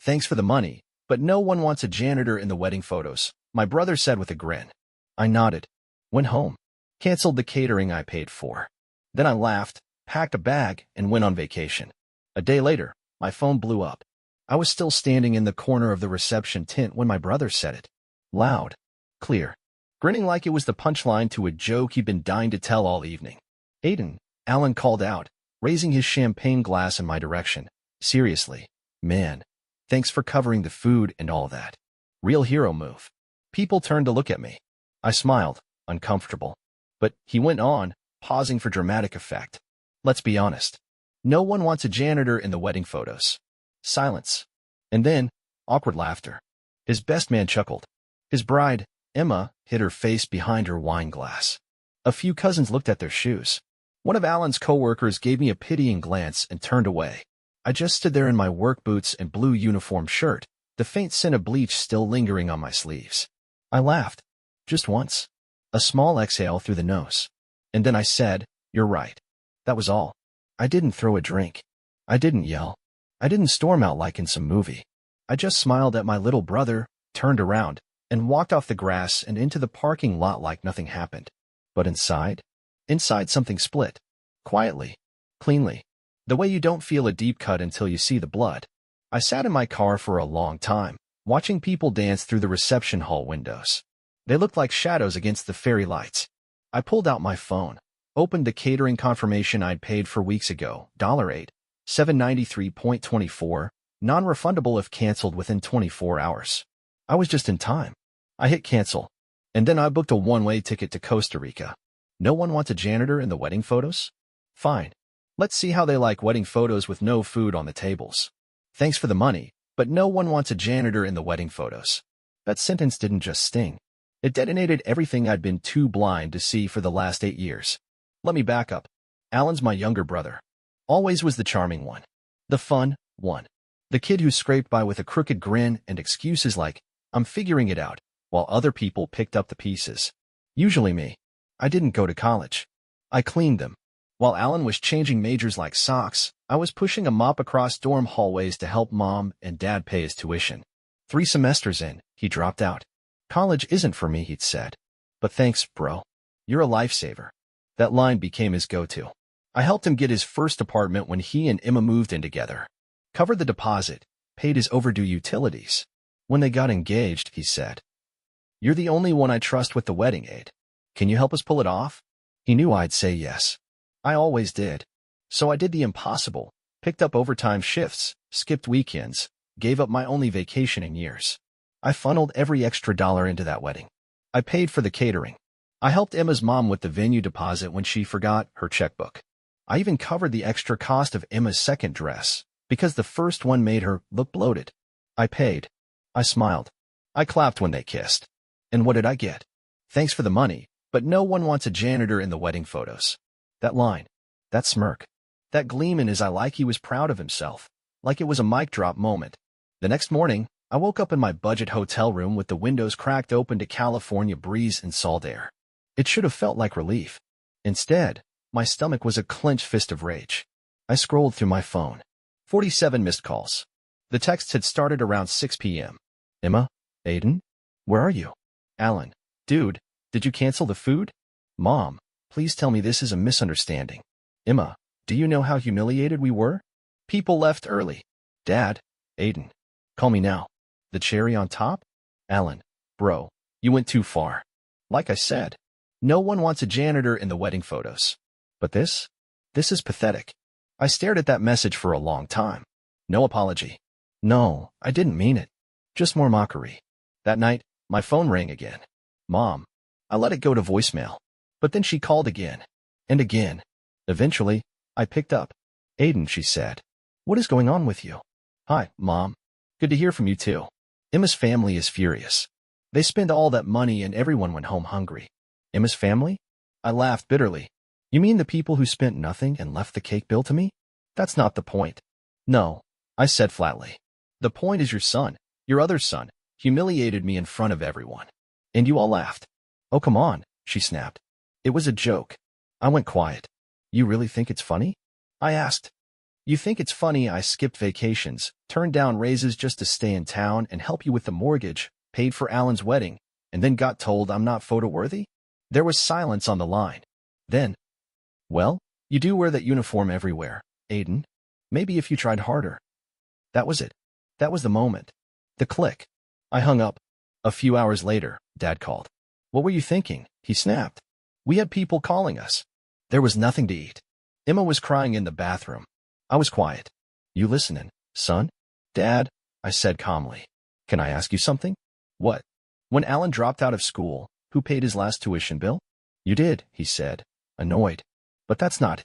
Thanks for the money, but no one wants a janitor in the wedding photos, my brother said with a grin. I nodded, went home, canceled the catering I paid for. Then I laughed, packed a bag, and went on vacation. A day later, my phone blew up. I was still standing in the corner of the reception tent when my brother said it. Loud, clear, grinning like it was the punchline to a joke he'd been dying to tell all evening. Aiden, Alan called out, raising his champagne glass in my direction. Seriously, man, thanks for covering the food and all that. Real hero move. People turned to look at me. I smiled, uncomfortable. But he went on, pausing for dramatic effect. Let's be honest. No one wants a janitor in the wedding photos. Silence. And then, awkward laughter. His best man chuckled. His bride, Emma, hid her face behind her wine glass. A few cousins looked at their shoes. One of Alan's co-workers gave me a pitying glance and turned away. I just stood there in my work boots and blue uniform shirt, the faint scent of bleach still lingering on my sleeves. I laughed. Just once. A small exhale through the nose. And then I said, "You're right." That was all. I didn't throw a drink. I didn't yell. I didn't storm out like in some movie. I just smiled at my little brother, turned around, and walked off the grass and into the parking lot like nothing happened. But inside something split. Quietly. Cleanly. The way you don't feel a deep cut until you see the blood. I sat in my car for a long time, watching people dance through the reception hall windows. They looked like shadows against the fairy lights. I pulled out my phone, opened the catering confirmation I'd paid for weeks ago, $8, $793.24, non-refundable if canceled within 24 hours. I was just in time. I hit cancel, and then I booked a one-way ticket to Costa Rica. No one wants a janitor in the wedding photos? Fine. Let's see how they like wedding photos with no food on the tables. Thanks for the money, but no one wants a janitor in the wedding photos. That sentence didn't just sting. It detonated everything I'd been too blind to see for the last 8 years. Let me back up. Alan's my younger brother. Always was the charming one. The fun one. The kid who scraped by with a crooked grin and excuses like, "I'm figuring it out," while other people picked up the pieces. Usually me. I didn't go to college. I cleaned them. While Alan was changing majors like socks, I was pushing a mop across dorm hallways to help Mom and Dad pay his tuition. 3 semesters in, he dropped out. College isn't for me, he'd said. But thanks, bro. You're a lifesaver. That line became his go-to. I helped him get his first apartment when he and Emma moved in together. Covered the deposit, paid his overdue utilities. When they got engaged, he said, "You're the only one I trust with the wedding aid. Can you help us pull it off?" He knew I'd say yes. I always did. So I did the impossible, picked up overtime shifts, skipped weekends, gave up my only vacation in years. I funneled every extra dollar into that wedding. I paid for the catering. I helped Emma's mom with the venue deposit when she forgot her checkbook. I even covered the extra cost of Emma's second dress, because the first one made her look bloated. I paid. I smiled. I clapped when they kissed. And what did I get? Thanks for the money, but no one wants a janitor in the wedding photos. That line. That smirk. That gleam in his eye like he was proud of himself. Like it was a mic drop moment. The next morning, I woke up in my budget hotel room with the windows cracked open to California breeze and salt air. It should have felt like relief. Instead, my stomach was a clenched fist of rage. I scrolled through my phone. 47 missed calls. The texts had started around 6 p.m. Emma? Aiden? Where are you? Alan? Dude, did you cancel the food? Mom, please tell me this is a misunderstanding. Emma, do you know how humiliated we were? People left early. Dad? Aiden. Call me now. The cherry on top? Alan. Bro, you went too far. Like I said, no one wants a janitor in the wedding photos. But this is pathetic. I stared at that message for a long time. No apology. No, I didn't mean it. Just more mockery. That night, my phone rang again. Mom. I let it go to voicemail. But then she called again. And again. Eventually, I picked up. Aiden, she said. What is going on with you? Hi, Mom. Good to hear from you too. Emma's family is furious. They spent all that money and everyone went home hungry. Emma's family? I laughed bitterly. You mean the people who spent nothing and left the cake bill to me? That's not the point. No, I said flatly. The point is your son, your other son, humiliated me in front of everyone. And you all laughed. Oh, come on, she snapped. It was a joke. I went quiet. You really think it's funny? I asked. You think it's funny I skipped vacations, turned down raises just to stay in town and help you with the mortgage, paid for Alan's wedding, and then got told I'm not photo-worthy? There was silence on the line. Then, well, you do wear that uniform everywhere, Aiden. Maybe if you tried harder. That was it. That was the moment. The click. I hung up. A few hours later, Dad called. What were you thinking? He snapped. We had people calling us. There was nothing to eat. Emma was crying in the bathroom. I was quiet. You listening, son? Dad, I said calmly. Can I ask you something? What? When Alan dropped out of school, who paid his last tuition bill? You did, he said, annoyed. But that's not.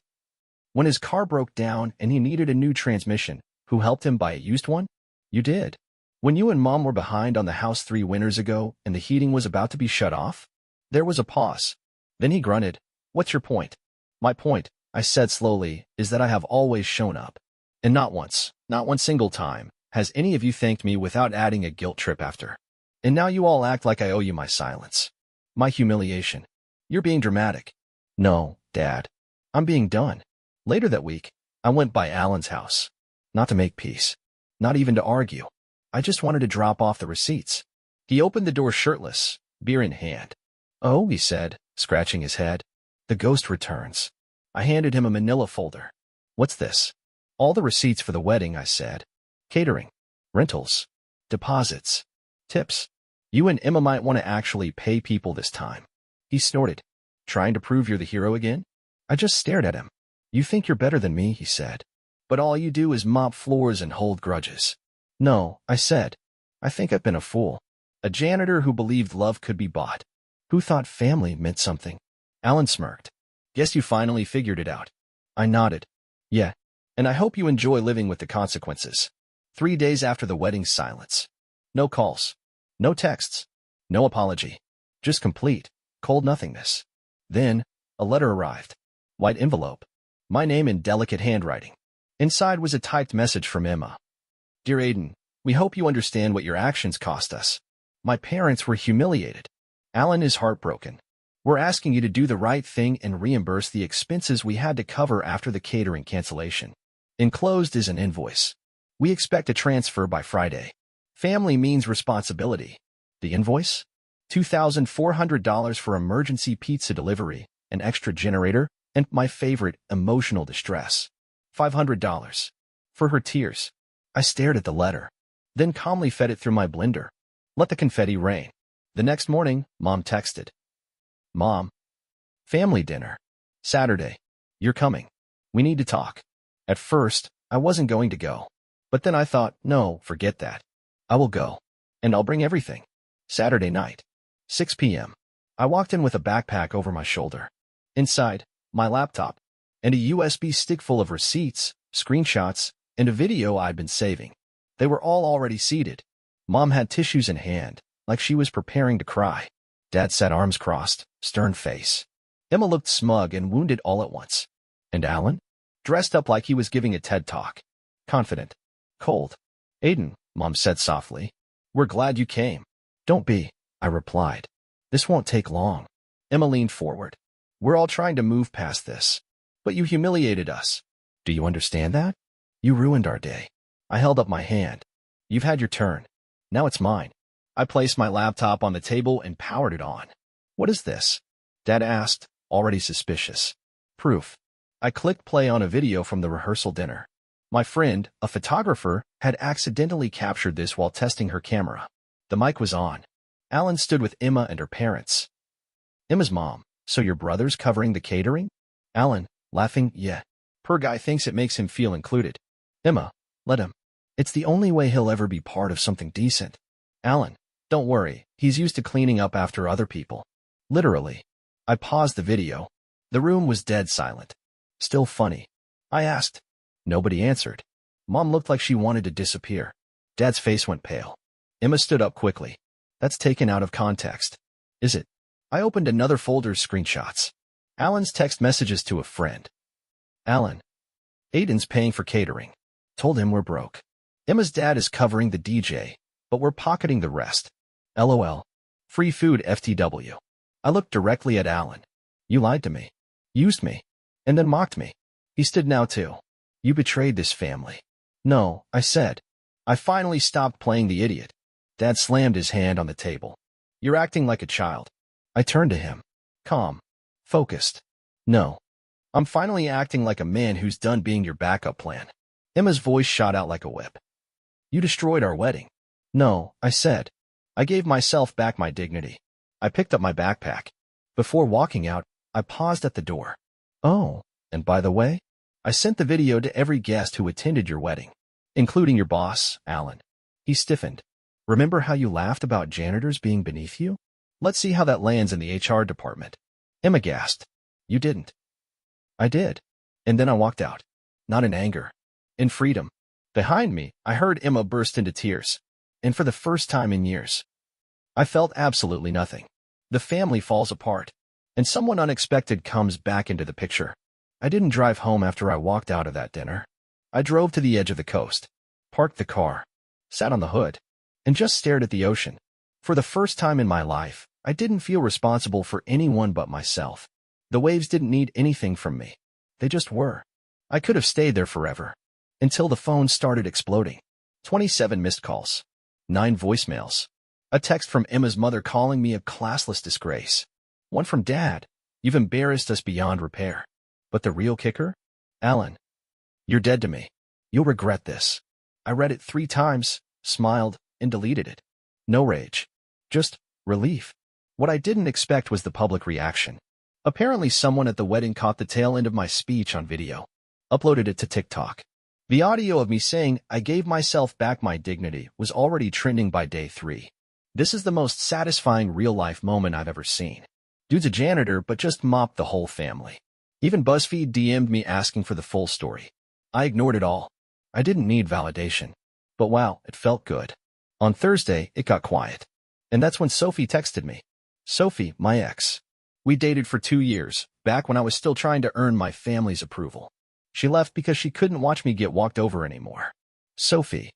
When his car broke down and he needed a new transmission, who helped him buy a used one? You did. When you and Mom were behind on the house 3 winters ago and the heating was about to be shut off? There was a pause. Then he grunted. What's your point? My point, I said slowly, is that I have always shown up. And not once, not one single time, has any of you thanked me without adding a guilt trip after. And now you all act like I owe you my silence. My humiliation. You're being dramatic. No, Dad. I'm being done. Later that week, I went by Alan's house. Not to make peace. Not even to argue. I just wanted to drop off the receipts. He opened the door shirtless, beer in hand. Oh, he said, scratching his head. The ghost returns. I handed him a manila folder. What's this? All the receipts for the wedding, I said. Catering. Rentals. Deposits. Tips. You and Emma might want to actually pay people this time. He snorted. Trying to prove you're the hero again? I just stared at him. You think you're better than me, he said. But all you do is mop floors and hold grudges. No, I said. I think I've been a fool. A janitor who believed love could be bought. Who thought family meant something. Alan smirked. Guess you finally figured it out. I nodded. Yeah. And I hope you enjoy living with the consequences. 3 days after the wedding, silence. No calls. No texts. No apology. Just complete, cold nothingness. Then, a letter arrived. White envelope. My name in delicate handwriting. Inside was a typed message from Emma. Dear Aiden, we hope you understand what your actions cost us. My parents were humiliated. Alan is heartbroken. We're asking you to do the right thing and reimburse the expenses we had to cover after the catering cancellation. Enclosed is an invoice. We expect a transfer by Friday. Family means responsibility. The invoice? $2,400 for emergency pizza delivery, an extra generator, and my favorite, emotional distress. $500. For her tears. I stared at the letter, then calmly fed it through my blender. Let the confetti rain. The next morning, Mom texted. Mom. Family dinner. Saturday. You're coming. We need to talk. At first, I wasn't going to go. But then I thought, no, forget that. I will go. And I'll bring everything. Saturday night. 6 p.m. I walked in with a backpack over my shoulder. Inside, my laptop, and a USB stick full of receipts, screenshots, and a video I'd been saving. They were all already seated. Mom had tissues in hand, like she was preparing to cry. Dad sat arms crossed, stern face. Emma looked smug and wounded all at once. And Alan? Dressed up like he was giving a TED Talk. Confident. Cold. Aiden, Mom said softly. We're glad you came. Don't be, I replied. This won't take long. Emma leaned forward. We're all trying to move past this. But you humiliated us. Do you understand that? You ruined our day. I held up my hand. You've had your turn. Now it's mine. I placed my laptop on the table and powered it on. What is this? Dad asked, already suspicious. Proof. I clicked play on a video from the rehearsal dinner. My friend, a photographer, had accidentally captured this while testing her camera. The mic was on. Alan stood with Emma and her parents. Emma's mom. So your brother's covering the catering? Alan, laughing, yeah. Poor guy thinks it makes him feel included. Emma, let him. It's the only way he'll ever be part of something decent. Alan, don't worry, he's used to cleaning up after other people. Literally. I paused the video. The room was dead silent. Still funny. I asked. Nobody answered. Mom looked like she wanted to disappear. Dad's face went pale. Emma stood up quickly. That's taken out of context. Is it? I opened another folder's screenshots. Alan's text messages to a friend. Alan. Aiden's paying for catering. Told him we're broke. Emma's dad is covering the DJ, but we're pocketing the rest. LOL. Free food FTW. I looked directly at Alan. You lied to me. Used me. And then mocked me. He stood now too. You betrayed this family. No, I said. I finally stopped playing the idiot. Dad slammed his hand on the table. You're acting like a child. I turned to him. Calm. Focused. No. I'm finally acting like a man who's done being your backup plan. Emma's voice shot out like a whip. You destroyed our wedding. No, I said. I gave myself back my dignity. I picked up my backpack. Before walking out, I paused at the door. Oh, and by the way, I sent the video to every guest who attended your wedding, including your boss, Alan. He stiffened. Remember how you laughed about janitors being beneath you? Let's see how that lands in the HR department. Emma gasped. You didn't. I did. And then I walked out. Not in anger. In freedom. Behind me, I heard Emma burst into tears. And for the first time in years, I felt absolutely nothing. The family falls apart, and someone unexpected comes back into the picture. I didn't drive home after I walked out of that dinner. I drove to the edge of the coast, parked the car, sat on the hood, and just stared at the ocean. For the first time in my life, I didn't feel responsible for anyone but myself. The waves didn't need anything from me. They just were. I could have stayed there forever. Until the phone started exploding. 27 missed calls. 9 voicemails. A text from Emma's mother calling me a classless disgrace. One from Dad. You've embarrassed us beyond repair. But the real kicker? Alan. You're dead to me. You'll regret this. I read it 3 times, smiled, and deleted it. No rage. Just relief. What I didn't expect was the public reaction. Apparently someone at the wedding caught the tail end of my speech on video. Uploaded it to TikTok. The audio of me saying, I gave myself back my dignity, was already trending by day 3. This is the most satisfying real-life moment I've ever seen. Dude's a janitor, but just mopped the whole family. Even BuzzFeed DM'd me asking for the full story. I ignored it all. I didn't need validation. But wow, it felt good. On Thursday, it got quiet. And that's when Sophie texted me. Sophie, my ex. We dated for 2 years, back when I was still trying to earn my family's approval. She left because she couldn't watch me get walked over anymore. Sophie.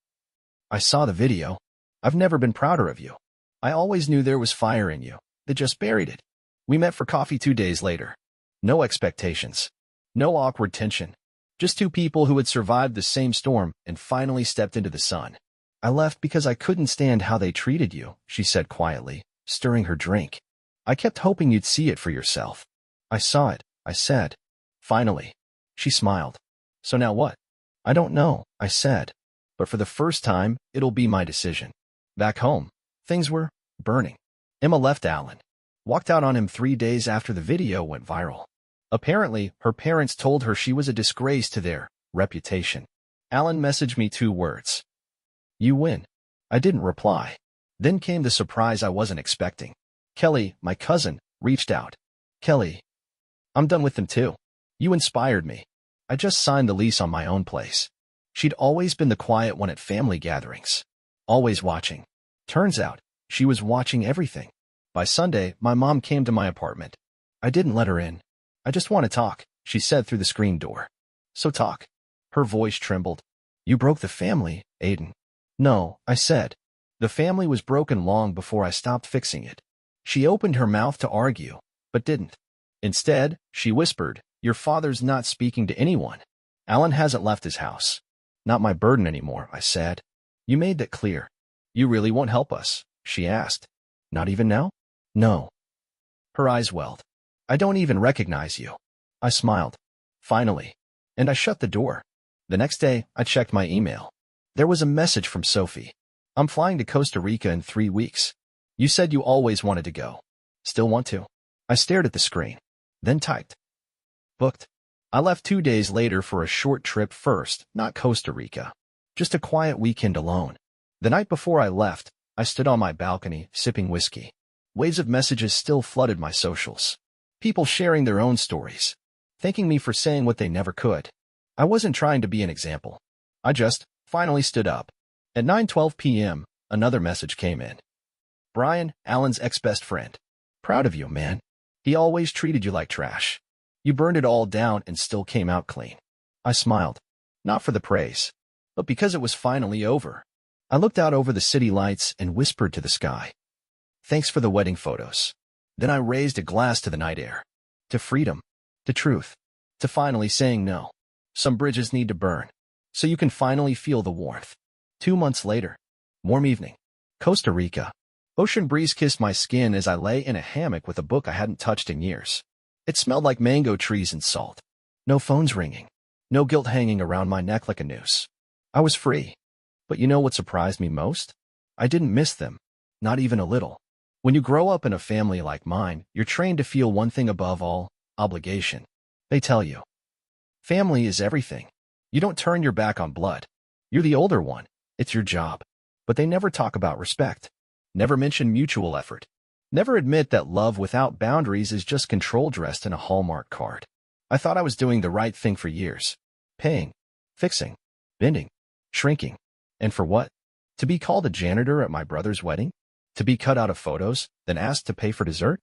I saw the video. I've never been prouder of you. I always knew there was fire in you. They just buried it. We met for coffee 2 days later. No expectations. No awkward tension. Just 2 people who had survived the same storm and finally stepped into the sun. I left because I couldn't stand how they treated you, she said quietly, stirring her drink. I kept hoping you'd see it for yourself. I saw it, I said. Finally. She smiled. So now what? I don't know, I said. But for the first time, it'll be my decision. Back home, things were burning. Emma left Alan. Walked out on him 3 days after the video went viral. Apparently, her parents told her she was a disgrace to their reputation. Alan messaged me 2 words. You win. I didn't reply. Then came the surprise I wasn't expecting. Kelly, my cousin, reached out. Kelly. I'm done with them too. You inspired me. I just signed the lease on my own place. She'd always been the quiet one at family gatherings. Always watching. Turns out, she was watching everything. By Sunday, my mom came to my apartment. I didn't let her in. I just want to talk, she said through the screen door. So talk. Her voice trembled. You broke the family, Aiden. No, I said. The family was broken long before I stopped fixing it. She opened her mouth to argue, but didn't. Instead, she whispered, Your father's not speaking to anyone. Alan hasn't left his house. Not my burden anymore, I said. You made that clear. You really won't help us, she asked. Not even now? No. Her eyes welled. I don't even recognize you. I smiled. Finally. And I shut the door. The next day, I checked my email. There was a message from Sophie. I'm flying to Costa Rica in 3 weeks. You said you always wanted to go. Still want to? I stared at the screen, then typed. Booked. I left 2 days later for a short trip first, not Costa Rica. Just a quiet weekend alone. The night before I left, I stood on my balcony, sipping whiskey. Waves of messages still flooded my socials. People sharing their own stories, thanking me for saying what they never could. I wasn't trying to be an example. I just finally stood up. At 9:12 p.m., another message came in. Brian, Alan's ex-best friend. Proud of you, man. He always treated you like trash. You burned it all down and still came out clean. I smiled. Not for the praise, but because it was finally over. I looked out over the city lights and whispered to the sky. Thanks for the wedding photos. Then I raised a glass to the night air. To freedom. To truth. To finally saying no. Some bridges need to burn, so you can finally feel the warmth. 2 months later. Warm evening. Costa Rica. Ocean breeze kissed my skin as I lay in a hammock with a book I hadn't touched in years. It smelled like mango trees and salt. No phones ringing. No guilt hanging around my neck like a noose. I was free. But you know what surprised me most? I didn't miss them. Not even a little. When you grow up in a family like mine, you're trained to feel one thing above all: obligation. They tell you, family is everything. You don't turn your back on blood. You're the older one. It's your job. But they never talk about respect. Never mention mutual effort. Never admit that love without boundaries is just control dressed in a Hallmark card. I thought I was doing the right thing for years. Paying, fixing, bending, shrinking. And for what? To be called a janitor at my brother's wedding? To be cut out of photos, then asked to pay for dessert?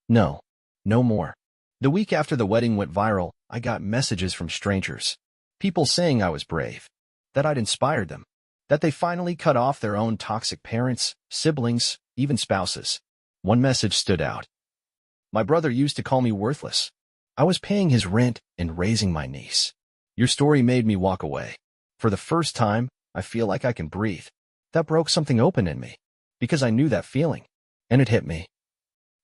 No. No more. The week after the wedding went viral, I got messages from strangers. People saying I was brave. That I'd inspired them. That they finally cut off their own toxic parents, siblings, even spouses. One message stood out. My brother used to call me worthless. I was paying his rent and raising my niece. Your story made me walk away. For the first time, I feel like I can breathe. That broke something open in me. Because I knew that feeling. And it hit me.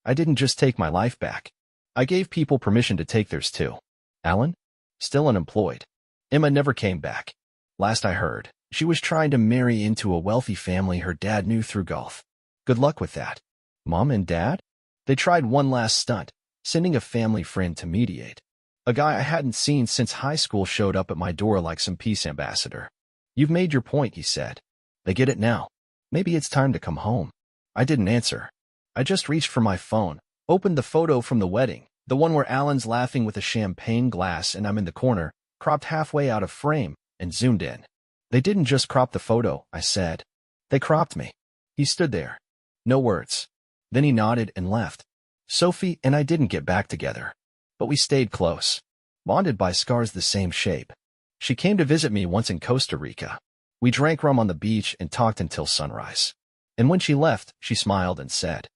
I didn't just take my life back. I gave people permission to take theirs too. Alan? Still unemployed. Emma never came back. Last I heard, she was trying to marry into a wealthy family her dad knew through golf. Good luck with that. Mom and Dad? They tried one last stunt, sending a family friend to mediate. A guy I hadn't seen since high school showed up at my door like some peace ambassador. You've made your point, he said. They get it now. Maybe it's time to come home. I didn't answer. I just reached for my phone, opened the photo from the wedding, the one where Alan's laughing with a champagne glass and I'm in the corner, cropped halfway out of frame, and zoomed in. They didn't just crop the photo, I said. They cropped me. He stood there. No words. Then he nodded and left. Sophie and I didn't get back together. But we stayed close. Bonded by scars the same shape. She came to visit me once in Costa Rica. We drank rum on the beach and talked until sunrise. And when she left, she smiled and said,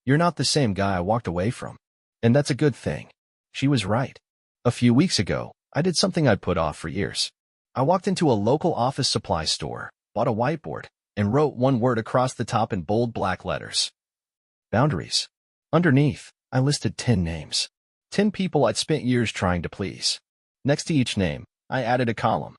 "You're not the same guy I walked away from. And that's a good thing." She was right. A few weeks ago, I did something I'd put off for years. I walked into a local office supply store, bought a whiteboard, and wrote one word across the top in bold black letters. Boundaries. Underneath, I listed 10 names. 10 people I'd spent years trying to please. Next to each name, I added a column.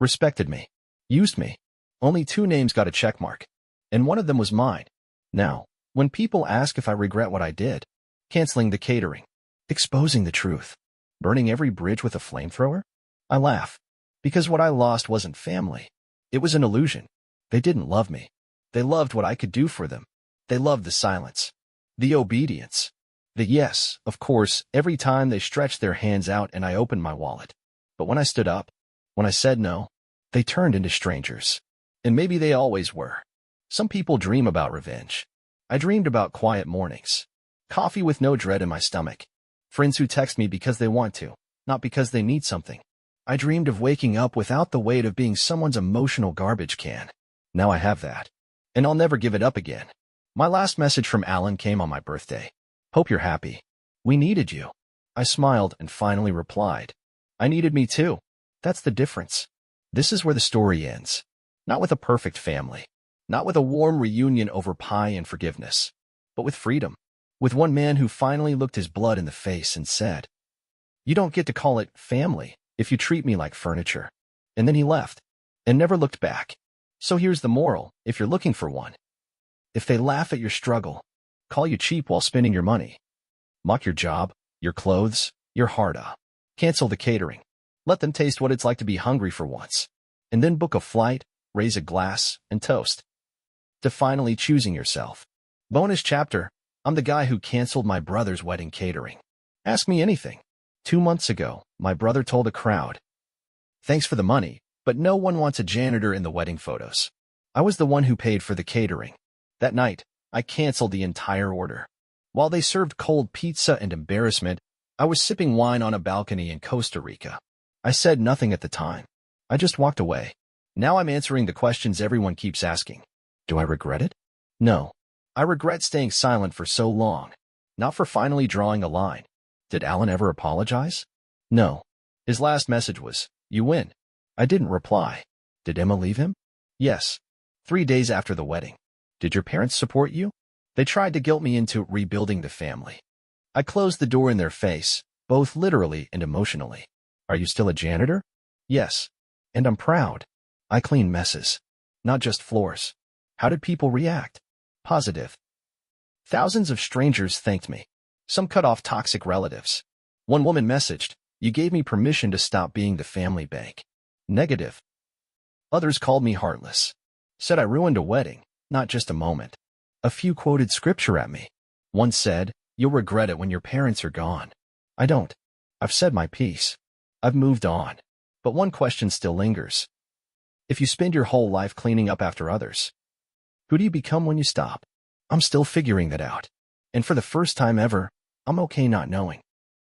Respected me. Used me. Only 2 names got a check mark. And one of them was mine. Now, when people ask if I regret what I did, canceling the catering, exposing the truth, burning every bridge with a flamethrower, I laugh. Because what I lost wasn't family. It was an illusion. They didn't love me. They loved what I could do for them. They loved the silence. The obedience. The yes, of course, every time they stretched their hands out and I opened my wallet. But when I stood up, when I said no, they turned into strangers. And maybe they always were. Some people dream about revenge. I dreamed about quiet mornings. Coffee with no dread in my stomach. Friends who text me because they want to, not because they need something. I dreamed of waking up without the weight of being someone's emotional garbage can. Now I have that. And I'll never give it up again. My last message from Alan came on my birthday. Hope you're happy. We needed you. I smiled and finally replied. I needed me too. That's the difference. This is where the story ends. Not with a perfect family. Not with a warm reunion over pie and forgiveness. But with freedom. With one man who finally looked his blood in the face and said, "You don't get to call it family if you treat me like furniture." And then he left. And never looked back. So here's the moral, if you're looking for one. If they laugh at your struggle, call you cheap while spending your money, mock your job, your clothes, your heart up, cancel the catering, let them taste what it's like to be hungry for once, and then book a flight, raise a glass, and toast to finally choosing yourself. Bonus chapter, I'm the guy who canceled my brother's wedding catering. Ask me anything. 2 months ago, my brother told a crowd, "Thanks for the money, but no one wants a janitor in the wedding photos." I was the one who paid for the catering. That night, I canceled the entire order. While they served cold pizza and embarrassment, I was sipping wine on a balcony in Costa Rica. I said nothing at the time. I just walked away. Now I'm answering the questions everyone keeps asking. Do I regret it? No. I regret staying silent for so long. Not for finally drawing a line. Did Alan ever apologize? No. His last message was, You win. I didn't reply. Did Emma leave him? Yes. 3 days after the wedding. Did your parents support you? They tried to guilt me into rebuilding the family. I closed the door in their face, both literally and emotionally. Are you still a janitor? Yes. And I'm proud. I clean messes. Not just floors. How did people react? Positive. Thousands of strangers thanked me. Some cut off toxic relatives. One woman messaged, "You gave me permission to stop being the family bank." Negative. Others called me heartless. Said I ruined a wedding, not just a moment. A few quoted scripture at me. One said, "You'll regret it when your parents are gone." I don't. I've said my piece. I've moved on. But one question still lingers. If you spend your whole life cleaning up after others, who do you become when you stop? I'm still figuring that out. And for the first time ever, I'm okay not knowing.